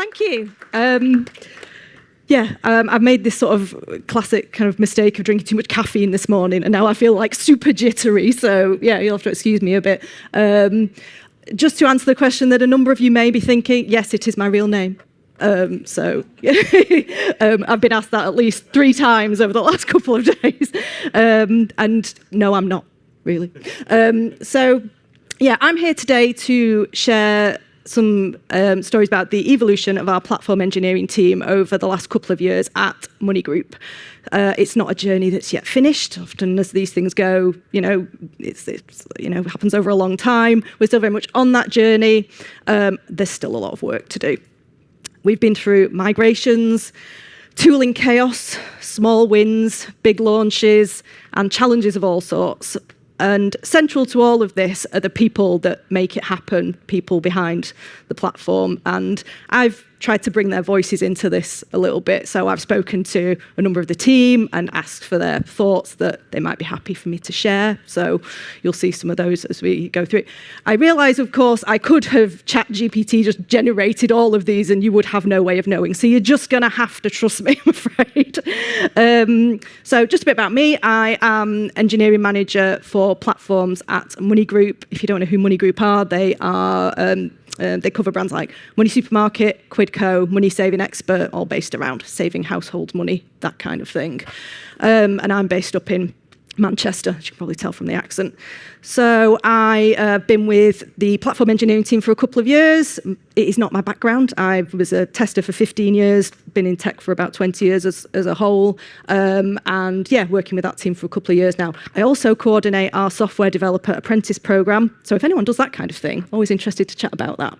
Thank you. I've made this sort of classic kind of mistake of drinking too much caffeine this morning, and now I feel like super jittery. So yeah, you'll have to excuse me a bit. Just to answer the question that a number of you may be thinking, yes, it is my real name. I've been asked that at least 3 times over the last couple of days. And no, I'm not really. I'm here today to share some stories about the evolution of our platform engineering team over the last couple of years at MONY Group. It's not a journey that's yet finished. Often as these things go, it's happens over a long time. We're still very much on that journey. There's still a lot of work to do. We've been through migrations, tooling chaos, small wins, big launches, and challenges of all sorts. And central to all of this are the people that make it happen, people behind the platform. And I've tried to bring their voices into this a little bit. So I've spoken to a number of the team and asked for their thoughts that they might be happy for me to share. So you'll see some of those as we go through it. I realise, of course, I could have ChatGPT just generated all of these and you would have no way of knowing. So you're just going to have to trust me, I'm afraid. So just a bit about me. I am engineering manager for platforms at MONY Group. If you don't know who MONY Group are, they are... they cover brands like Money Supermarket, Quidco, Money Saving Expert, all based around saving household money, that kind of thing. And I'm based up in Manchester, as you can probably tell from the accent. So I've been with the platform engineering team for a couple of years. It is not my background. I was a tester for 15 years, been in tech for about 20 years as a whole, working with that team for a couple of years now. I also coordinate our software developer apprentice program. So if anyone does that kind of thing, always interested to chat about that.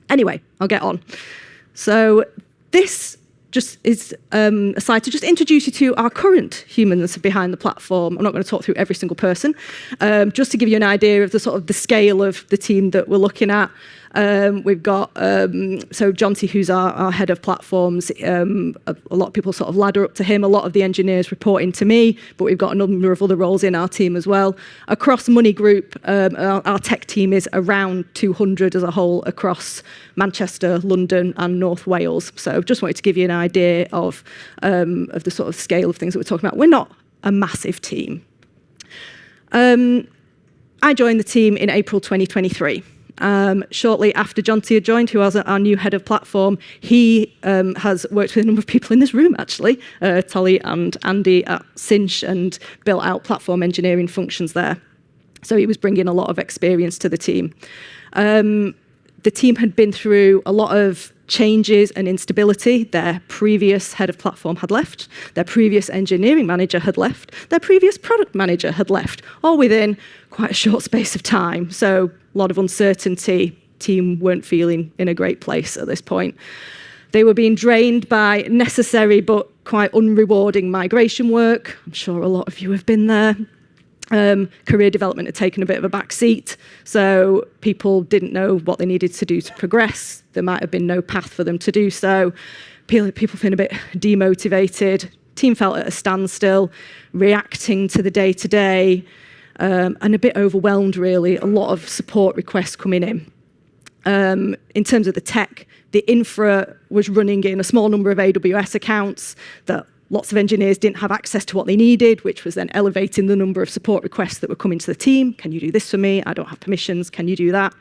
Anyway, I'll get on. So this just is a slide to just introduce you to our current humans behind the platform. I'm not going to talk through every single person, just to give you an idea of the scale of the team that we're looking at. We've got Jonty, who's our head of platforms. A lot of people sort of ladder up to him. A lot of the engineers report into me, but we've got a number of other roles in our team as well. Across MONY Group, our tech team is around 200 as a whole across Manchester, London, and North Wales. So just wanted to give you an idea of the sort of scale of things that we're talking about. We're not a massive team. I joined the team in April 2023. Shortly after Jonty had joined, who was our new head of platform, he has worked with a number of people in this room, actually, Tolly and Andy at Cinch, and built out platform engineering functions there. So he was bringing a lot of experience to the team. The team had been through a lot of changes and instability. Their previous head of platform had left. Their previous engineering manager had left. Their previous product manager had left, all within quite a short space of time. So a lot of uncertainty. Team weren't feeling in a great place at this point. They were being drained by necessary but quite unrewarding migration work. I'm sure a lot of you have been there. Career development had taken a bit of a back seat, so people didn't know what they needed to do to progress. There might have been no path for them to do so. People feeling a bit demotivated. Team felt at a standstill, reacting to the day-to-day, and a bit overwhelmed, really. A lot of support requests coming in. In terms of the tech, the infra was running in a small number of AWS accounts that lots of engineers didn't have access to what they needed, which was then elevating the number of support requests that were coming to the team. Can you do this for me? I don't have permissions. Can you do that?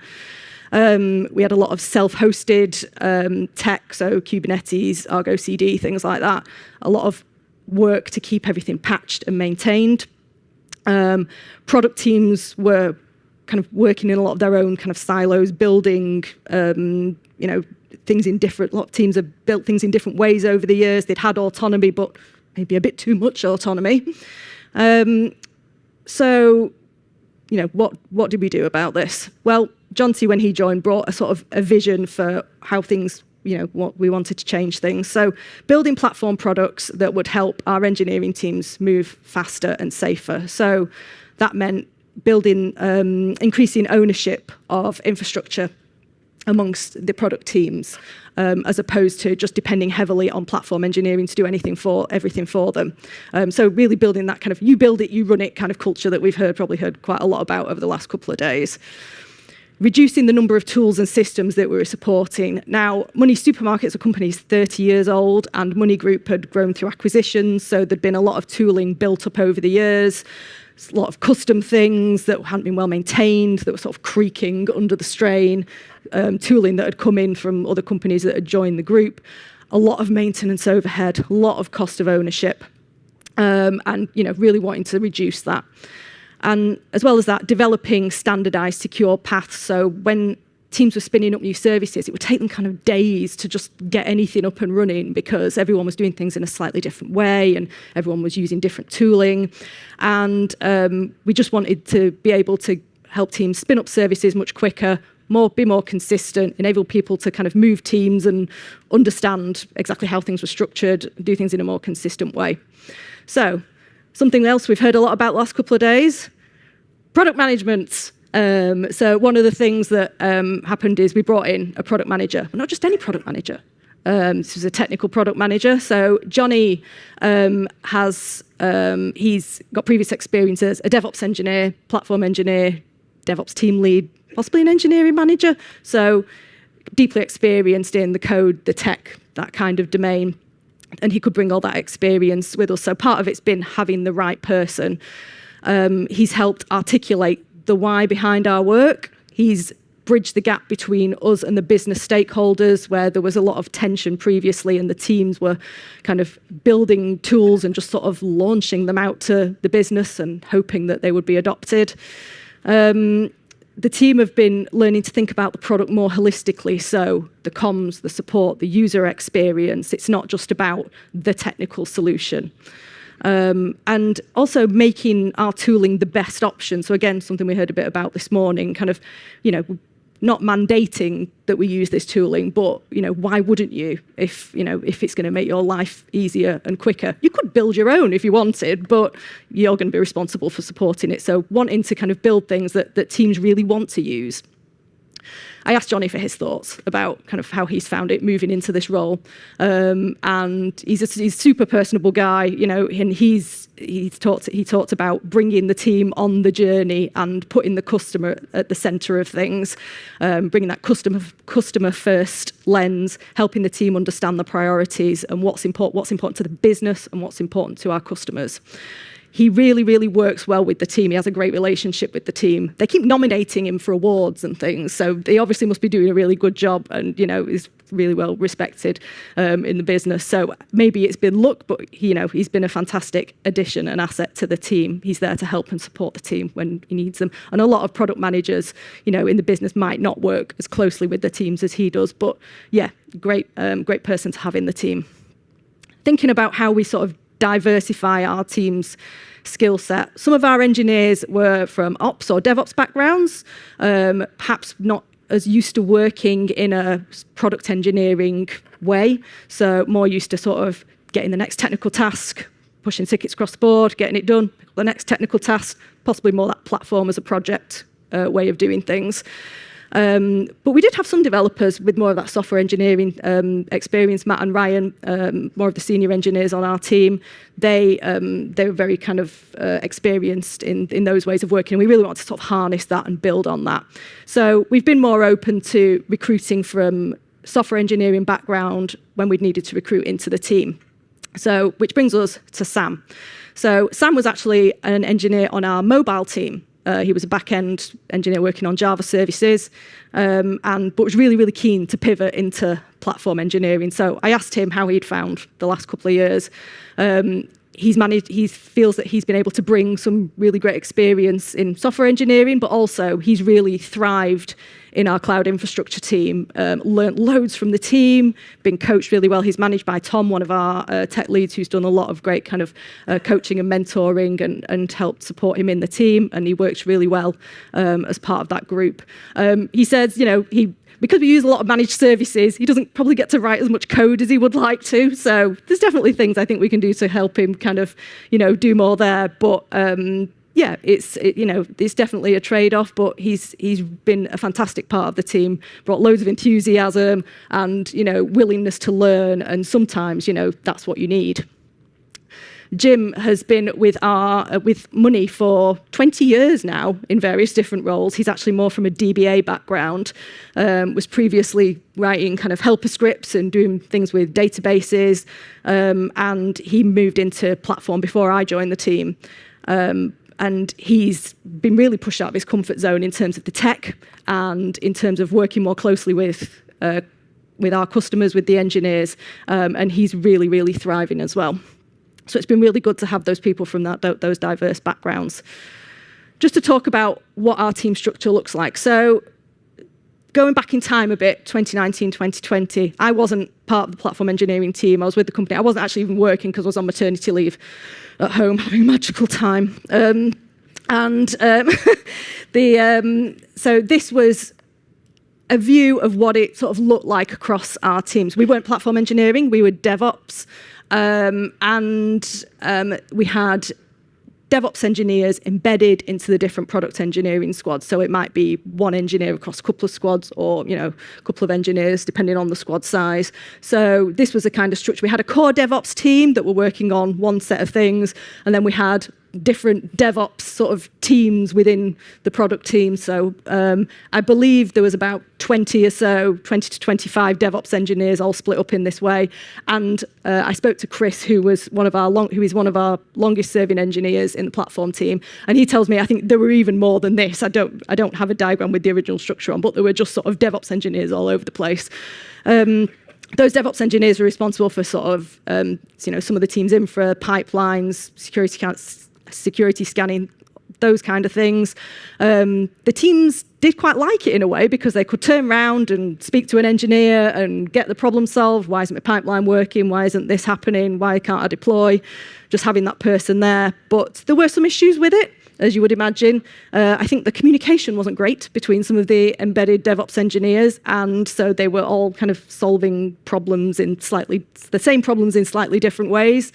We had a lot of self-hosted tech, so Kubernetes, Argo CD, things like that. A lot of work to keep everything patched and maintained. Product teams were kind of working in a lot of their own kind of silos, building, things in different, a lot of teams have built things in different ways over the years. They'd had autonomy, but maybe a bit too much autonomy. What did we do about this? Well, Jonty, when he joined, brought a sort of a vision for how things, what we wanted to change things. So building platform products that would help our engineering teams move faster and safer. So that meant building, increasing ownership of infrastructure amongst the product teams, as opposed to just depending heavily on platform engineering to do everything for them. So really building that kind of you build it, you run it kind of culture that we've probably heard quite a lot about over the last couple of days. reducing the number of tools and systems that we were supporting. Now, Money Supermarket as a company is 30 years old, and MONY Group had grown through acquisitions, so there'd been a lot of tooling built up over the years, a lot of custom things that hadn't been well maintained, that were sort of creaking under the strain, tooling that had come in from other companies that had joined the group, a lot of maintenance overhead, a lot of cost of ownership, and really wanting to reduce that. And as well as that, developing standardized secure paths. So when teams were spinning up new services, it would take them kind of days to just get anything up and running because everyone was doing things in a slightly different way and everyone was using different tooling. And we just wanted to be able to help teams spin up services much quicker, be more consistent, enable people to kind of move teams and understand exactly how things were structured, do things in a more consistent way. So something else we've heard a lot about the last couple of days, product management. So one of the things that happened is we brought in a product manager, but not just any product manager. This was a technical product manager. So Johnny he's got previous experience as a DevOps engineer, platform engineer, DevOps team lead, possibly an engineering manager. So deeply experienced in the code, the tech, that kind of domain. And he could bring all that experience with us. So part of it's been having the right person. He's helped articulate the why behind our work. He's bridged the gap between us and the business stakeholders where there was a lot of tension previously and the teams were kind of building tools and just sort of launching them out to the business and hoping that they would be adopted. The team have been learning to think about the product more holistically, so the comms, the support, the user experience. It's not just about the technical solution. And also making our tooling the best option. So again, something we heard a bit about this morning, kind of, not mandating that we use this tooling, but, why wouldn't you if it's going to make your life easier and quicker? You could build your own if you wanted, but you're going to be responsible for supporting it. So wanting to kind of build things that teams really want to use. I asked Johnny for his thoughts about kind of how he's found it moving into this role. And he's a super personable guy, and he talked about bringing the team on the journey and putting the customer at the center of things, bringing that customer first lens, helping the team understand the priorities and what's important to the business and what's important to our customers. He really, really works well with the team. He has a great relationship with the team. They keep nominating him for awards and things, so they obviously must be doing a really good job and, is really well respected in the business. So maybe it's been luck, but, he's been a fantastic addition and asset to the team. He's there to help and support the team when he needs them. And a lot of product managers, in the business might not work as closely with the teams as he does, but yeah, great person to have in the team. Thinking about how we sort of diversify our team's skill set. Some of our engineers were from ops or DevOps backgrounds, perhaps not as used to working in a product engineering way, so more used to sort of getting the next technical task, pushing tickets across the board, getting it done, the next technical task, possibly more that platform as a project way of doing things. But we did have some developers with more of that software engineering experience. Matt and Ryan, more of the senior engineers on our team, they were very kind of experienced in those ways of working. And we really want to sort of harness that and build on that. So we've been more open to recruiting from software engineering background when we'd needed to recruit into the team. So which brings us to Sam. So Sam was actually an engineer on our mobile team. He was a back-end engineer working on Java services, but was really, really keen to pivot into platform engineering. So I asked him how he'd found the last couple of years. He feels that he's been able to bring some really great experience in software engineering, but also he's really thrived in our cloud infrastructure team, learnt loads from the team, been coached really well. He's managed by Tom, one of our tech leads, who's done a lot of great kind of coaching and mentoring and helped support him in the team, and he works really well as part of that group. He says, because we use a lot of managed services, he doesn't probably get to write as much code as he would like to. So there's definitely things I think we can do to help him kind of, do more there. But it's definitely a trade-off, but he's been a fantastic part of the team, brought loads of enthusiasm and, willingness to learn. And sometimes, that's what you need. Jim has been with MONY for 20 years now in various different roles. He's actually more from a DBA background, was previously writing kind of helper scripts and doing things with databases, and he moved into platform before I joined the team. And he's been really pushed out of his comfort zone in terms of the tech and in terms of working more closely with our customers, with the engineers, and he's really, really thriving as well. So it's been really good to have those people from those diverse backgrounds. Just to talk about what our team structure looks like. So going back in time a bit, 2019, 2020, I wasn't part of the platform engineering team. I was with the company. I wasn't actually even working because I was on maternity leave at home having a magical time. So this was a view of what it sort of looked like across our teams. We weren't platform engineering, we were DevOps, and we had DevOps engineers embedded into the different product engineering squads. So it might be one engineer across a couple of squads, or a couple of engineers depending on the squad size. So this was a kind of structure. We had a core DevOps team that were working on one set of things, and then we had different DevOps sort of teams within the product team. So I believe there was about 20 to 25 DevOps engineers all split up in this way. And I spoke to Chris, who is one of our longest serving engineers in the platform team, and he tells me I think there were even more than this. I don't have a diagram with the original structure on, but there were just sort of DevOps engineers all over the place. Those DevOps engineers are responsible for sort of some of the team's infra, pipelines, security scanning, those kind of things. The teams did quite like it in a way because they could turn around and speak to an engineer and get the problem solved. Why isn't my pipeline working? Why isn't this happening? Why can't I deploy? Just having that person there. But there were some issues with it, as you would imagine. I think the communication wasn't great between some of the embedded DevOps engineers, and so they were all kind of solving problems in the same problems in slightly different ways.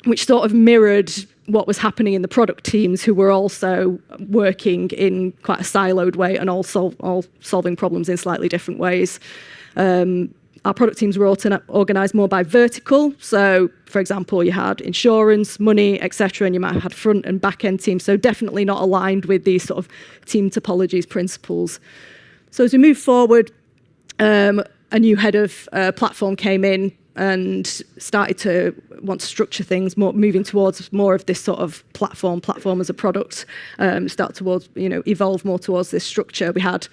Which sort of mirrored what was happening in the product teams, who were also working in quite a siloed way and all solving problems in slightly different ways. Our product teams were organised more by vertical. So, for example, you had insurance, money, etc., and you might have had front and back end teams. So definitely not aligned with these sort of team topologies principles. So as we move forward, a new head of platform came in and started to want to structure things more, moving towards more of this sort of platform as a product, evolve more towards this structure. We had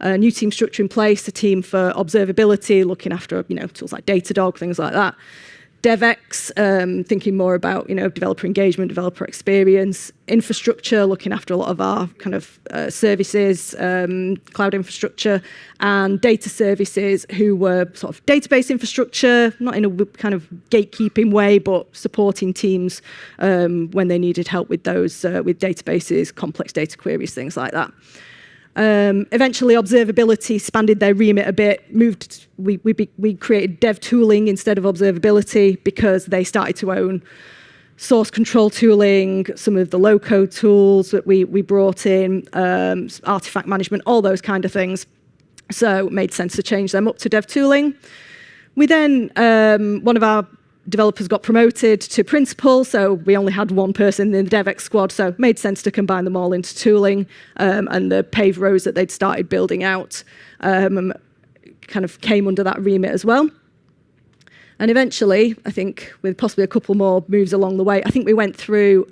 a new team structure in place, a team for observability, looking after tools like Datadog, things like that. DevX, thinking more about developer engagement, developer experience, infrastructure, looking after a lot of our kind of services, cloud infrastructure, and data services, who were sort of database infrastructure, not in a kind of gatekeeping way, but supporting teams when they needed help with those, with databases, complex data queries, things like that. Eventually, observability expanded their remit a bit. We created dev tooling instead of observability because they started to own source control tooling, some of the low-code tools that we brought in, artifact management, all those kind of things. So it made sense to change them up to dev tooling. We then, one of our developers got promoted to principal, so we only had one person in the DevX squad, so it made sense to combine them all into tooling, and the paved roads that they'd started building out kind of came under that remit as well. And eventually, I think with possibly a couple more moves along the way, I think we went through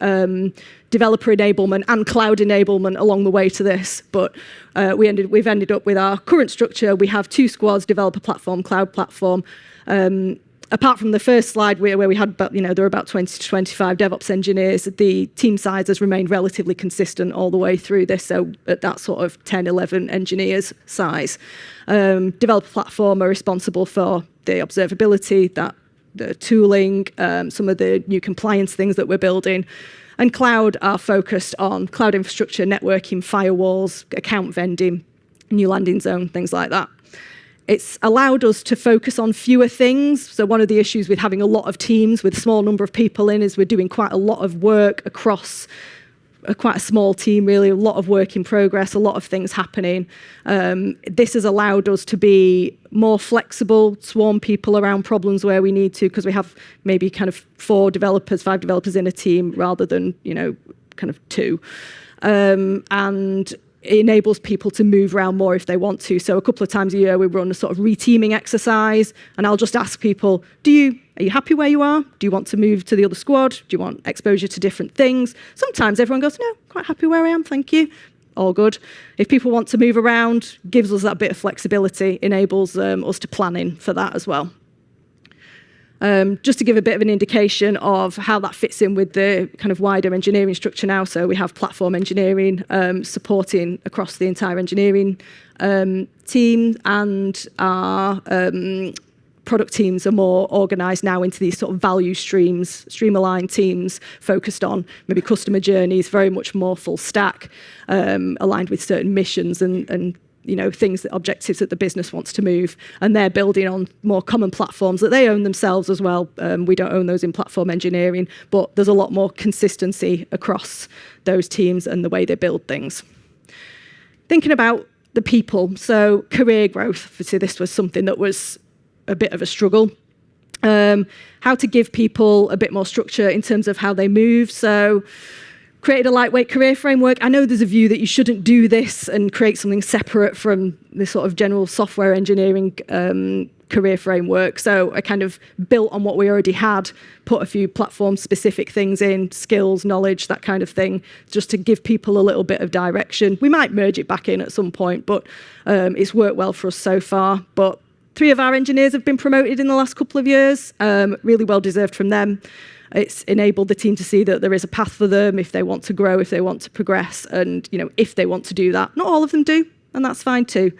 developer enablement and cloud enablement along the way to this, but we've ended up with our current structure. We have two squads, developer platform, cloud platform. Apart from the first slide where we had about, there were about 20 to 25 DevOps engineers, the team size has remained relatively consistent all the way through this, so at that sort of 10, 11 engineers size. Developer platform are responsible for the observability, the tooling, some of the new compliance things that we're building. And cloud are focused on cloud infrastructure, networking, firewalls, account vending, new landing zone, things like that. It's allowed us to focus on fewer things. So one of the issues with having a lot of teams with a small number of people in is we're doing quite a lot of work across quite a small team, really, a lot of work in progress, a lot of things happening. This has allowed us to be more flexible, swarm people around problems where we need to, because we have maybe kind of 5 developers in a team rather than, kind of 2. And it enables people to move around more if they want to. So a couple of times a year, we run a sort of reteaming exercise, and I'll just ask people, are you happy where you are? Do you want to move to the other squad? Do you want exposure to different things? Sometimes everyone goes, no, quite happy where I am, thank you. All good. If people want to move around, gives us that bit of flexibility, enables us to plan in for that as well. Just to give a bit of an indication of how that fits in with the kind of wider engineering structure now. So we have platform engineering supporting across the entire engineering team, and our product teams are more organised now into these sort of value streams, stream-aligned teams focused on maybe customer journeys, very much more full stack, aligned with certain missions and things, objectives that the business wants to move, and they're building on more common platforms that they own themselves as well. We don't own those in platform engineering, but there's a lot more consistency across those teams and the way they build things. Thinking about the people, so career growth, obviously this was something that was a bit of a struggle. How to give people a bit more structure in terms of how they move. So created a lightweight career framework. I know there's a view that you shouldn't do this and create something separate from the sort of general software engineering career framework. So I kind of built on what we already had, put a few platform-specific things in, skills, knowledge, that kind of thing, just to give people a little bit of direction. We might merge it back in at some point, but it's worked well for us so far. But 3 of our engineers have been promoted in the last couple of years, really well deserved from them. It's enabled the team to see that there is a path for them if they want to grow, if they want to progress, and if they want to do that. Not all of them do, and that's fine too.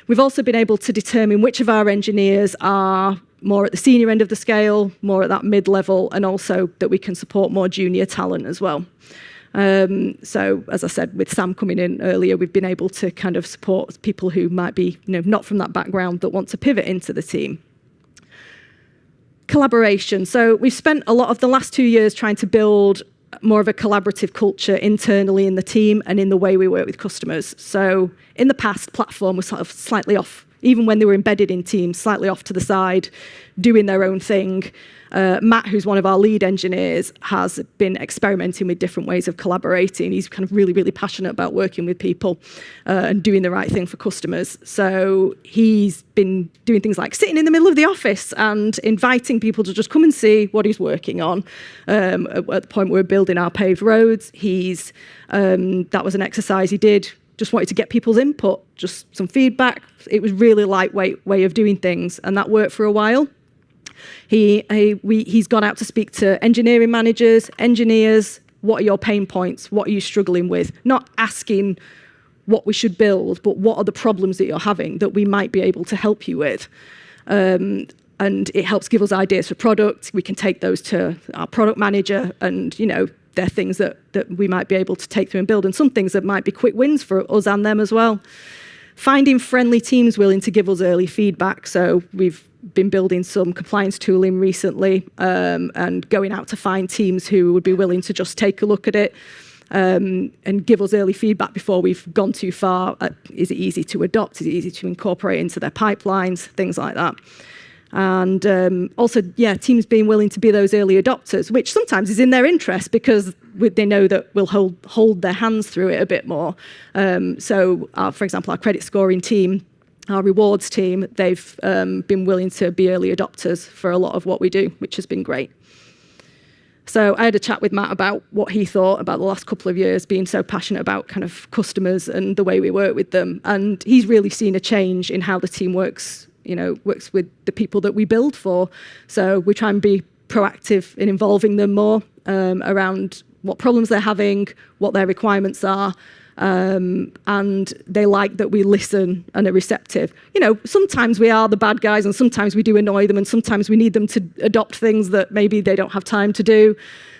We've also been able to determine which of our engineers are more at the senior end of the scale, more at that mid-level, and also that we can support more junior talent as well. So, as I said, with Sam coming in earlier, we've been able to kind of support people who might be not from that background that want to pivot into the team. Collaboration. So we've spent a lot of the last 2 years trying to build more of a collaborative culture internally in the team and in the way we work with customers. So in the past, platform was sort of slightly off, even when they were embedded in teams, slightly off to the side, doing their own thing. Matt, who's one of our lead engineers, has been experimenting with different ways of collaborating. He's kind of really, really passionate about working with people and doing the right thing for customers. So he's been doing things like sitting in the middle of the office and inviting people to just come and see what he's working on. At the point we're building our paved roads, that was an exercise he did. Just wanted to get people's input, just some feedback. It was really lightweight way of doing things, and that worked for a while. He's gone out to speak to engineering managers, engineers. What are your pain points? What are you struggling with? Not asking what we should build, but what are the problems that you're having that we might be able to help you with? And it helps give us ideas for product. We can take those to our product manager, and they're things that we might be able to take through and build, and some things that might be quick wins for us and them as well. Finding friendly teams willing to give us early feedback. So we've been building some compliance tooling recently, and going out to find teams who would be willing to just take a look at it and give us early feedback before we've gone too far. Is it easy to adopt? Is it easy to incorporate into their pipelines? Things like that. And also, teams being willing to be those early adopters, which sometimes is in their interest because they know that we'll hold their hands through it a bit more. So, for example, our credit scoring team, our rewards team, they've been willing to be early adopters for a lot of what we do, which has been great. So I had a chat with Matt about what he thought about the last couple of years, being so passionate about kind of customers and the way we work with them. And he's really seen a change in how the team works with the people that we build for. So we try and be proactive in involving them more around what problems they're having, what their requirements are, and they like that we listen and are receptive. Sometimes we are the bad guys, and sometimes we do annoy them, and sometimes we need them to adopt things that maybe they don't have time to do.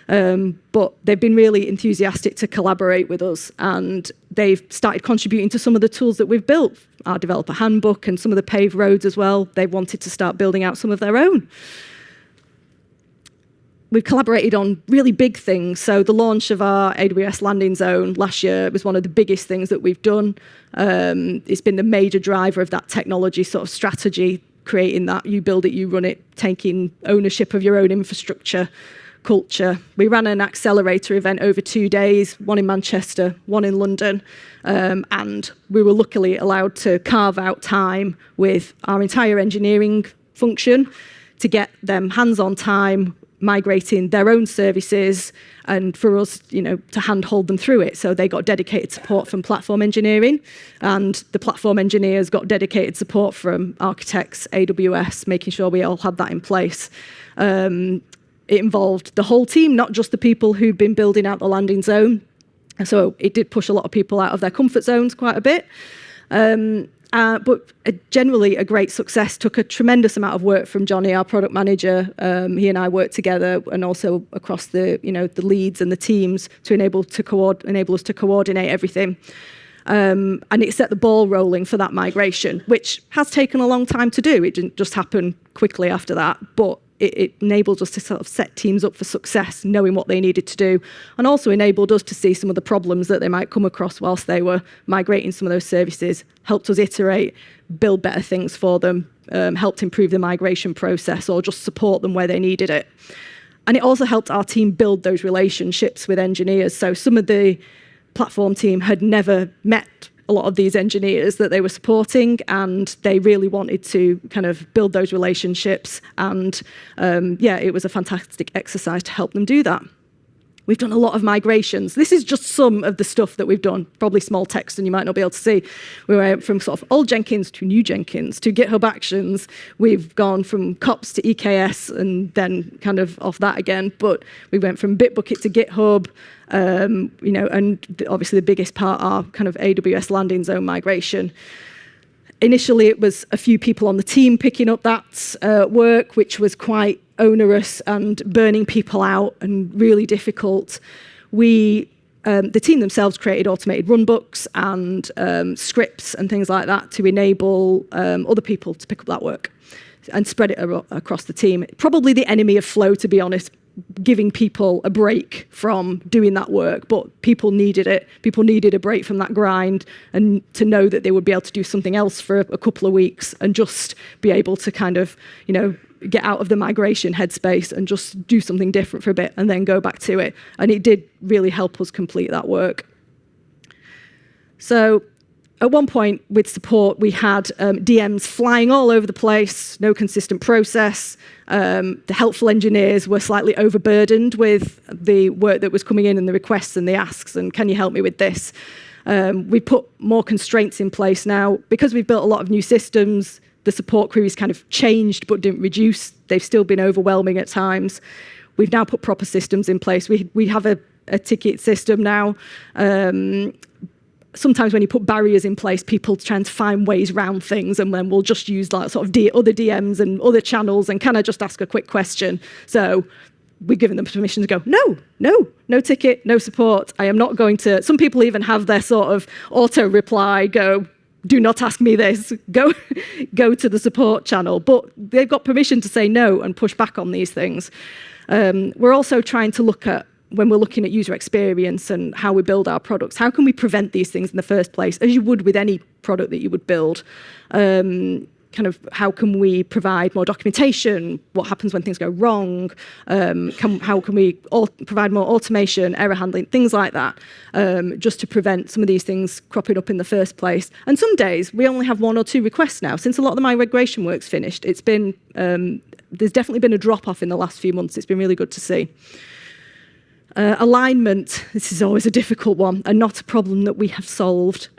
But they've been really enthusiastic to collaborate with us, and they've started contributing to some of the tools that we've built, our developer handbook and some of the paved roads as well. They wanted to start building out some of their own. we've collaborated on really big things. So the launch of our AWS landing zone last year was one of the biggest things that we've done. It's been the major driver of that technology sort of strategy, creating that you build it, you run it, taking ownership of your own infrastructure culture. We ran an accelerator event over 2 days, one in Manchester, one in London, and we were luckily allowed to carve out time with our entire engineering function to get them hands-on time migrating their own services, and for us, to handhold them through it. So they got dedicated support from platform engineering, and the platform engineers got dedicated support from architects, AWS, making sure we all had that in place. It involved the whole team, not just the people who'd been building out the landing zone. So it did push a lot of people out of their comfort zones quite a bit. But generally a great success. Took a tremendous amount of work from Johnny, our product manager. He and I worked together, and also across the leads and the teams to enable us to coordinate everything. And it set the ball rolling for that migration, which has taken a long time to do. It didn't just happen quickly after that, but it enabled us to sort of set teams up for success, knowing what they needed to do, and also enabled us to see some of the problems that they might come across whilst they were migrating some of those services, helped us iterate, build better things for them, helped improve the migration process, or just support them where they needed it. And it also helped our team build those relationships with engineers. So some of the platform team had never met a lot of these engineers that they were supporting, and they really wanted to kind of build those relationships. And it was a fantastic exercise to help them do that. We've done a lot of migrations. This is just some of the stuff that we've done, probably small text and you might not be able to see. We went from sort of old Jenkins to new Jenkins to GitHub Actions. We've gone from COPS to EKS and then kind of off that again. But we went from Bitbucket to GitHub, and obviously the biggest part are kind of AWS landing zone migration. Initially, it was a few people on the team picking up that work, which was quite onerous and burning people out and really difficult. The team themselves created automated runbooks and scripts and things like that to enable other people to pick up that work and spread it across the team. Probably the enemy of flow, to be honest, giving people a break from doing that work, but people needed it. People needed a break from that grind and to know that they would be able to do something else for a couple of weeks and just be able to kind of, get out of the migration headspace and just do something different for a bit and then go back to it. And it did really help us complete that work. So at one point with support, we had DMs flying all over the place, no consistent process. The helpful engineers were slightly overburdened with the work that was coming in and the requests and the asks, and can you help me with this? We put more constraints in place now. Because we've built a lot of new systems, the support queries kind of changed but didn't reduce. They've still been overwhelming at times. We've now put proper systems in place. We have a ticket system now. Sometimes when you put barriers in place, people try to find ways around things, and then we'll just use like sort of other DMs and other channels, and can I just ask a quick question? So we're giving them permission to go, no ticket, no support. I am not going to. Some people even have their sort of auto reply go, do not ask me this, go to the support channel. But they've got permission to say no and push back on these things. We're also trying to look at, when we're looking at user experience and how we build our products, how can we prevent these things in the first place, as you would with any product that you would build? How can we provide more documentation? What happens when things go wrong? How can we provide more automation, error handling, things like that, just to prevent some of these things cropping up in the first place? And some days we only have 1 or 2 requests now. Since a lot of my migration work's finished, it's been there's definitely been a drop-off in the last few months. It's been really good to see. Alignment, this is always a difficult one and not a problem that we have solved.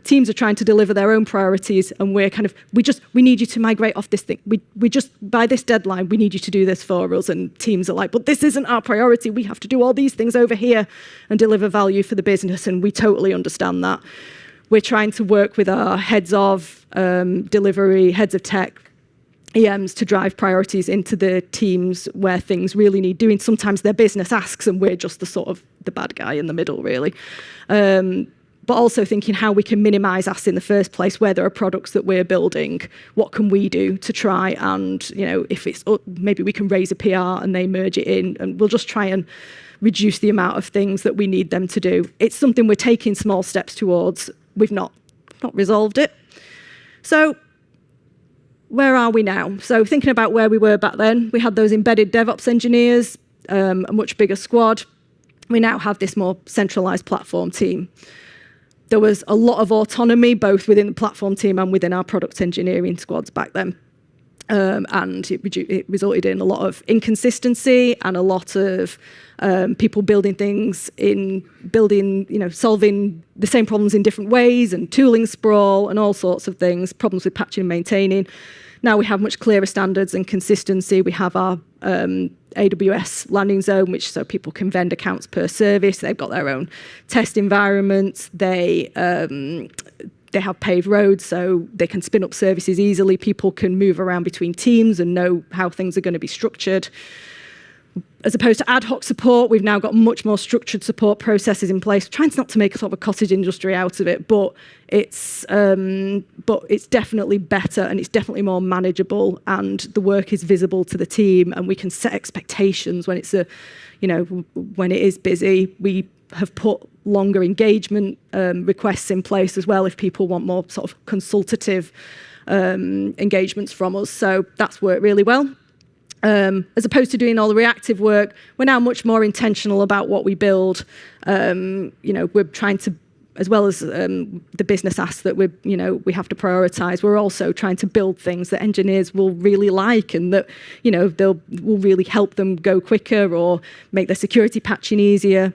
Teams are trying to deliver their own priorities, and we need you to migrate off this thing. We just, by this deadline, we need you to do this for us. And teams are like, but this isn't our priority. We have to do all these things over here and deliver value for the business. And we totally understand that. We're trying to work with our heads of delivery, heads of tech, EMs to drive priorities into the teams where things really need doing. Sometimes their business asks and we're just the sort of the bad guy in the middle, really. But but also thinking how we can minimise asks in the first place, where there are products that we're building, what can we do to try and, if it's maybe we can raise a PR and they merge it in, and we'll just try and reduce the amount of things that we need them to do. It's something we're taking small steps towards. We've not resolved it. So where are we now? So thinking about where we were back then, we had those embedded DevOps engineers, a much bigger squad. We now have this more centralized platform team. There was a lot of autonomy, both within the platform team and within our product engineering squads back then. And it resulted in a lot of inconsistency and a lot of people building things solving the same problems in different ways, and tooling sprawl and all sorts of things, problems with patching and maintaining. Now we have much clearer standards and consistency. We have our AWS landing zone, so people can vend accounts per service. They've got their own test environments. They have paved roads, so they can spin up services easily. People can move around between teams and know how things are going to be structured. As opposed to ad hoc support, we've now got much more structured support processes in place, trying not to make a sort of a cottage industry out of it, but it's definitely better, and it's definitely more manageable, and the work is visible to the team, and we can set expectations when when it is busy. We have put longer engagement requests in place as well if people want more sort of consultative engagements from us. So that's worked really well. As opposed to doing all the reactive work, we're now much more intentional about what we build. We're trying to, as well as the business asks that we have to prioritize, we're also trying to build things that engineers will really like, and that will really help them go quicker or make their security patching easier.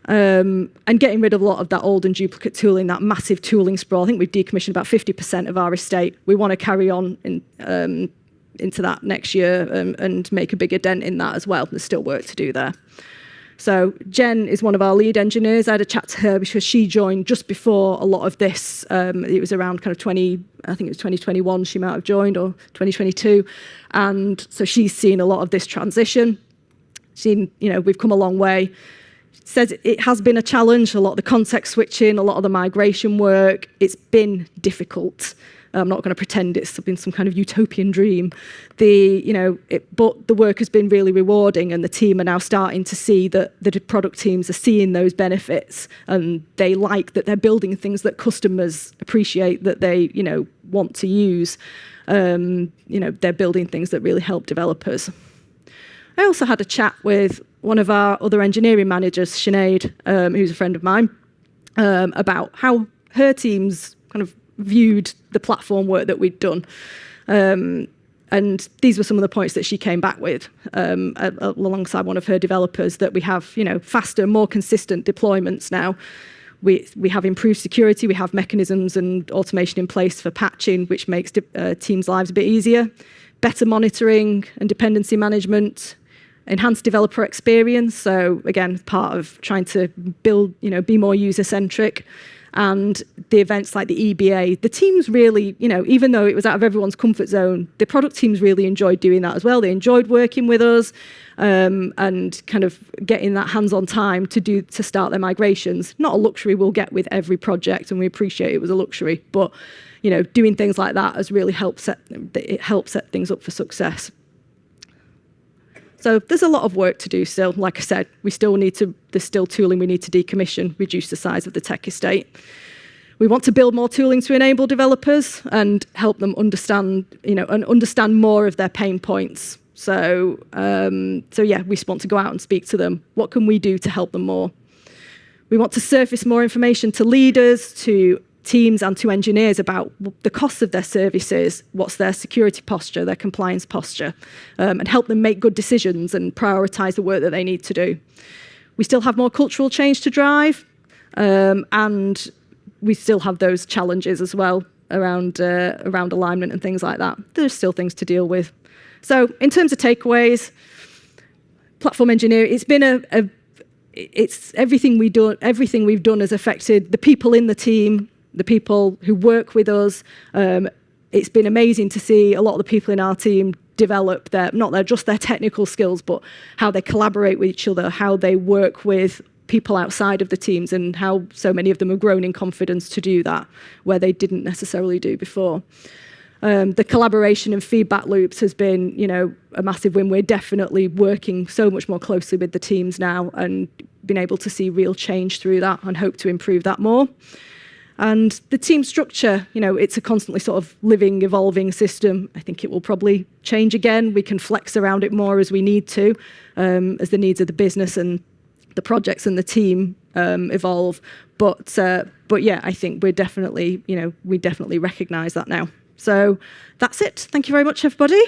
And getting rid of a lot of that old and duplicate tooling, that massive tooling sprawl. I think we've decommissioned about 50% of our estate. We want to carry on into that next year and make a bigger dent in that as well. There's still work to do there. So Jen is one of our lead engineers. I had a chat to her because she joined just before a lot of this. It was around kind of 2021 she might have joined, or 2022. And so she's seen a lot of this transition. We've come a long way. Says it has been a challenge, a lot of the context switching, a lot of the migration work. It's been difficult. I'm not going to pretend it's been some kind of utopian dream. But the work has been really rewarding, and the team are now starting to see that the product teams are seeing those benefits, and they like that they're building things that customers appreciate, that they want to use. They're building things that really help developers. I also had a chat with one of our other engineering managers, Sinead, who's a friend of mine, about how her teams kind of viewed the platform work that we'd done. And these were some of the points that she came back with alongside one of her developers, that we have faster, more consistent deployments now. We have improved security, we have mechanisms and automation in place for patching, which makes teams' lives a bit easier. Better monitoring and dependency management, enhanced developer experience. So again, part of trying to build, be more user-centric. And the events like the EBA, the teams really, even though it was out of everyone's comfort zone, the product teams really enjoyed doing that as well. They enjoyed working with us and kind of getting that hands-on time to start their migrations. Not a luxury we'll get with every project, and we appreciate it was a luxury, but doing things like that has really helped set things up for success. So there's a lot of work to do still. Like I said, there's still tooling we need to decommission, reduce the size of the tech estate. We want to build more tooling to enable developers and help them understand more of their pain points. So yeah, we want to go out and speak to them. What can we do to help them more? We want to surface more information to leaders, to teams and to engineers about the costs of their services, what's their security posture, their compliance posture, and help them make good decisions and prioritise the work that they need to do. We still have more cultural change to drive, and we still have those challenges as well around alignment and things like that. There's still things to deal with. So in terms of takeaways, platform engineering, it's been it's everything we've done has affected the people in the team, the people who work with us. It's been amazing to see a lot of the people in our team develop just their technical skills, but how they collaborate with each other, how they work with people outside of the teams and how so many of them have grown in confidence to do that, where they didn't necessarily do before. The collaboration and feedback loops has been, a massive win. We're definitely working so much more closely with the teams now and been able to see real change through that and hope to improve that more. And the team structure, it's a constantly sort of living, evolving system. I think it will probably change again. We can flex around it more as we need to, as the needs of the business and the projects and the team evolve. But yeah, I think we definitely recognise that now. So that's it. Thank you very much, everybody.